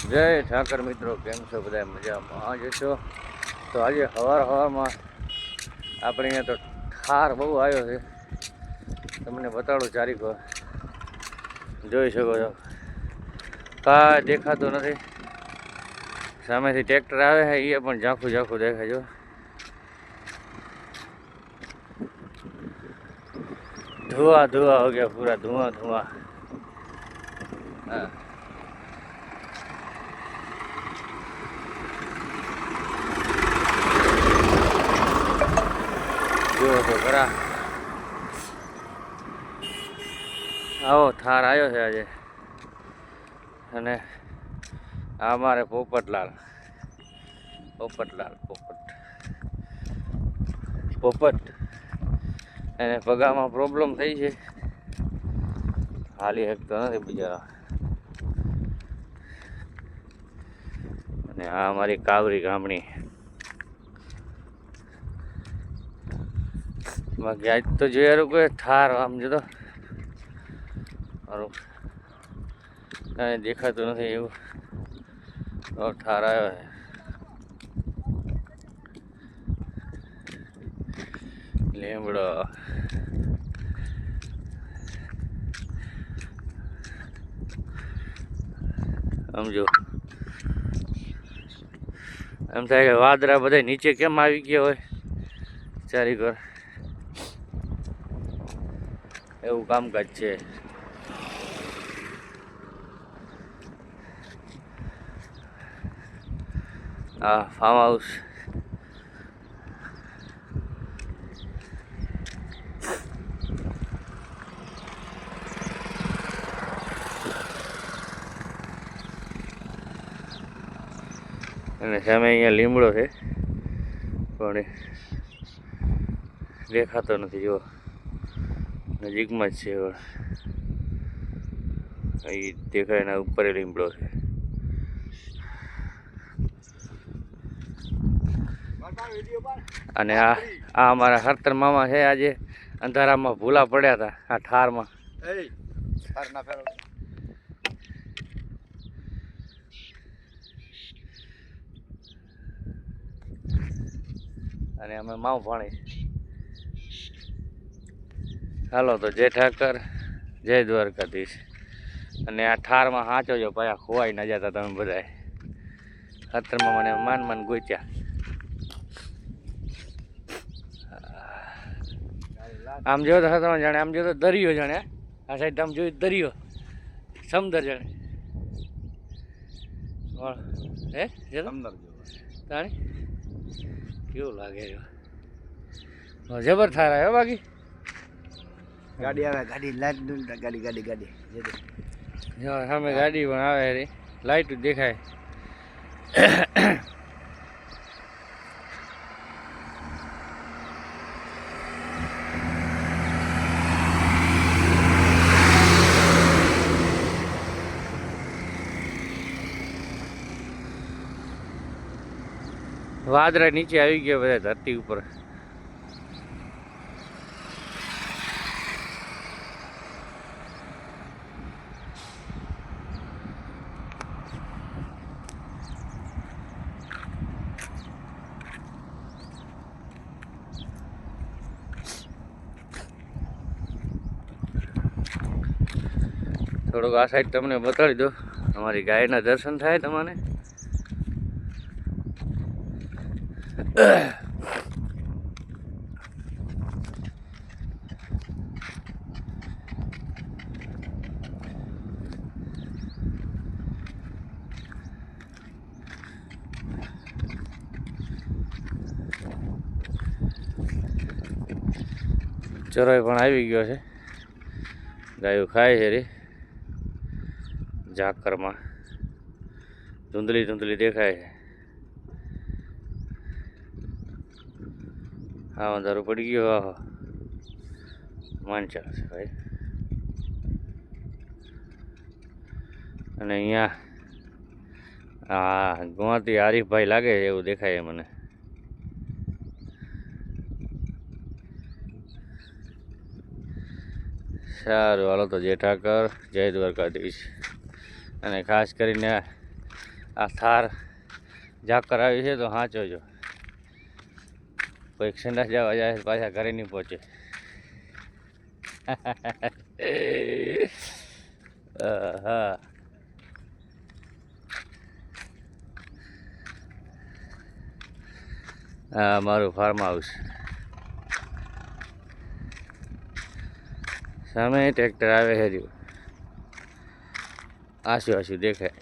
જય ઠાકર મિત્રો, કેમ છો બધા? મજામાં આજે છો? તો આજે સવારમાં આપણે અહીંયા તો ઠાર બહુ આવ્યો છે. તમને બતાડું ચારીકો જોઈ શકો છો. કાંઈ દેખાતું નથી. સામેથી ટ્રેક્ટર આવે છે, એ પણ ઝાંખું ઝાંખું દેખાય જો. ધુઆ ધુઆ હો ગયા, પૂરા ધુઆ ધુઆ. હા, જુઓ તો ખરા. આવો થાર આવ્યો છે આજે. અને આ અમારે પોપટલાલ પોપટ એને પગામાં પ્રોબ્લેમ થઈ છે, હાલી શકતો નથી બિચારા. અને આ અમારી કાવરી ગામણી. બાકી આજ તો જોયા કોઈ થાર આમ જતો મારું કાંઈ દેખાતું નથી એવું. ઠાર આવ્યો છે. લીમડો સમજો એમ થાય કે વાદળા બધા નીચે કેમ આવી ગયા હોય ચારી ઘર, એવું કામકાજ છે. આ ફાર્મ હાઉસ અને સામે અહીંયા લીમડો છે પણ દેખાતો નથી. જો નજીકમાં જ છે, અહીં દેખાય એના ઉપર લીમડો છે. અને આ અમારા હરતર મામા છે. આજે અંધારામાં ભૂલા પડ્યા હતા આ ઠારમાં. અને અમે માવ ભાણી. હાલો તો જય ઠાકર, જય દ્વારકાધીશ. અને આ ઠારમાં સાચો જો પાછા ખોવાઈ ના જતા તમે બધા. હતરમાં મને માન ગોત્યા. આમ જો તો હતરમાં જાણે, આમ જો તો દરિયો જાણે. આ સાઈડ આમ જોયું દરિયો, સમુદ્ર જાણે. હે સમુદ્ર તાણી કેવું લાગે છે. જબર થાર આવ્યો. બાકી ગાડી આવે, ગાડી લાઈટ દઉં, ગાડી સામે ગાડી પણ આવે રે, લાઈટ દેખાય. વાદળા નીચે આવી ગયા બધા ધરતી ઉપર. થોડુંક આ સાઈડ તમને બતાડી દો, અમારી ગાયના દર્શન થાય તમને. ચરોય પણ આવી ગયો છે, ગાયો ખાય છે રે. ઝાકરમાં ધૂંધળી દેખાય છે. હા, અંધારું પડી ગયો. આહો માંચા છે ભાઈ. અને અહીંયા હા ગોવાથી આરીફભાઈ લાગે છે એવું દેખાય મને. સારું, હાલો તો જય ઠાકર, જય દ્વારકાધીશ. અને ખાસ કરીને આ થાર ઝાકર આવી છે તો સાચવજો. કોઈક સંડાસ જવા જાય તો પાછા ઘરે નહીં પહોંચે. હા હા મારું ફાર્મ હાઉસ. સામે ટ્રેક્ટર આવે છે, આશું આશું દેખાય.